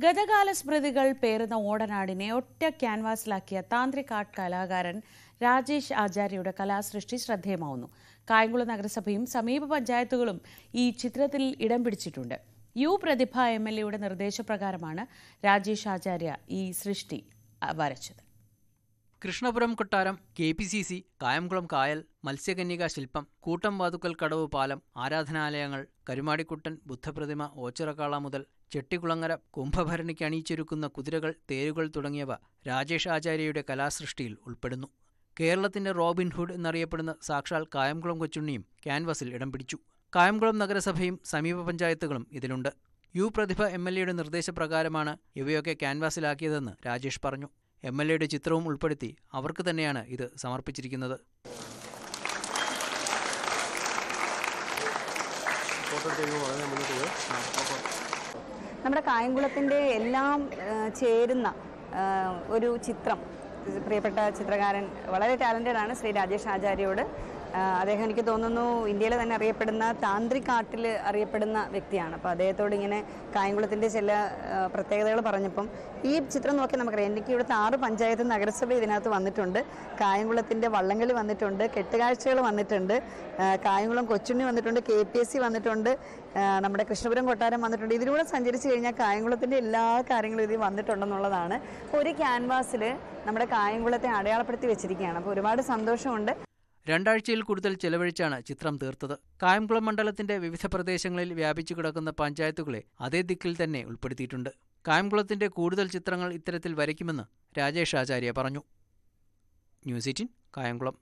ഗതകാല സ്മൃതികൾ പേറുന്ന ഓടനാടിനെ ഒറ്റ ക്യാൻവാസിലാക്കിയ താന്ത്രിക് ആർട്ട് കലാകാരൻ രാജേഷ് ആചാര്യയുടെ കലാസൃഷ്ടി ശ്രദ്ധേയമാവുന്നു. കായംകുളം നഗരസഭയും സമീപ പഞ്ചായത്തുകളും ഈ ചിത്രത്തിൽ ഇടം പിടിച്ചിട്ടുണ്ട്. യു പ്രതിഭ MLAയുടെ നിർദ്ദേശപ്രകാരമാണ് രാജേഷ് ആചാര്യ ഈ സൃഷ്ടി വരച്ചത്. കൃഷ്ണപുരം കൊട്ടാരം, KPCC, കായംകുളം കായൽ, മത്സ്യകന്യക ശില്പം, കൂട്ടം വാതുക്കൽ കടവ് പാലം, ആരാധനാലയങ്ങൾ, കരുമാടിക്കുട്ടൻ ബുദ്ധപ്രതിമ, ഓച്ചിറക്കാള മുതൽ ചെട്ടിക്കുളങ്ങര കുംഭഭരണിക്ക് അണിയിച്ചൊരുക്കുന്ന കുതിരകൾ, തേരുകൾ തുടങ്ങിയവ രാജേഷ് ആചാര്യയുടെ കലാസൃഷ്ടിയിൽ ഉൾപ്പെടുന്നു. കേരളത്തിന്റെ റോബിൻഹുഡ് എന്നറിയപ്പെടുന്ന സാക്ഷാൽ കായംകുളം കൊച്ചുണ്ണിയും ക്യാൻവാസിൽ ഇടം പിടിച്ചു. കായംകുളം നഗരസഭയും സമീപ പഞ്ചായത്തുകളും ഇതിലുണ്ട്. യു പ്രതിഭ MLAയുടെ നിർദ്ദേശപ്രകാരമാണ് ഇവയൊക്കെ ക്യാൻവാസിലാക്കിയതെന്ന് രാജേഷ് പറഞ്ഞു. MLAയുടെ ചിത്രവും ഉൾപ്പെടുത്തി അവർക്ക് തന്നെയാണ് ഇത് സമർപ്പിച്ചിരിക്കുന്നത്. നമ്മുടെ കായംകുളത്തിൻ്റെ എല്ലാം ചേരുന്ന ഒരു ചിത്രം പ്രിയപ്പെട്ട ചിത്രകാരൻ, വളരെ ടാലൻറ്റഡ് ആണ് ശ്രീ രാജേഷ് ആചാര്യയോട്. അദ്ദേഹം എനിക്ക് തോന്നുന്നു ഇന്ത്യയിലെ തന്നെ അറിയപ്പെടുന്ന താന്ത്രിക് ആർട്ടിൽ അറിയപ്പെടുന്ന വ്യക്തിയാണ്. അപ്പോൾ അദ്ദേഹത്തോട് ഇങ്ങനെ കായംകുളത്തിൻ്റെ ചില പ്രത്യേകതകൾ പറഞ്ഞപ്പം ഈ ചിത്രം നോക്കി നമുക്കറിയാം. എനിക്ക് ഇവിടുത്തെ 6 പഞ്ചായത്ത് നഗരസഭ ഇതിനകത്ത് വന്നിട്ടുണ്ട്. കായംകുളത്തിൻ്റെ വള്ളംകളി വന്നിട്ടുണ്ട്, കെട്ടുകാഴ്ചകൾ വന്നിട്ടുണ്ട്, കായംകുളം കൊച്ചുണ്ണി വന്നിട്ടുണ്ട്, KPSC വന്നിട്ടുണ്ട്, നമ്മുടെ കൃഷ്ണപുരം കൊട്ടാരം വന്നിട്ടുണ്ട്. ഇതിലൂടെ സഞ്ചരിച്ച് കഴിഞ്ഞാൽ കായംകുളത്തിൻ്റെ എല്ലാ കാര്യങ്ങളും ഇതിൽ വന്നിട്ടുണ്ടെന്നുള്ളതാണ്. അപ്പോൾ ഒരു ക്യാൻവാസിൽ നമ്മുടെ കായംകുളത്തെ അടയാളപ്പെടുത്തി വെച്ചിരിക്കുകയാണ്. അപ്പോൾ ഒരുപാട് സന്തോഷമുണ്ട്. 2 ആഴ്ചയിൽ കൂടുതൽ ചെലവഴിച്ചാണ് ചിത്രം തീർത്തത്. കായംകുളം മണ്ഡലത്തിന്റെ വിവിധ പ്രദേശങ്ങളിൽ വ്യാപിച്ചു കിടക്കുന്ന പഞ്ചായത്തുകളെ അതേ ദിക്കിൽ തന്നെ ഉൾപ്പെടുത്തിയിട്ടുണ്ട്. കായംകുളത്തിന്റെ കൂടുതൽ ചിത്രങ്ങൾ ഇത്തരത്തിൽ വരയ്ക്കുമെന്ന് രാജേഷ് ആചാര്യ പറഞ്ഞു. ന്യൂസ് 18 കായംകുളം.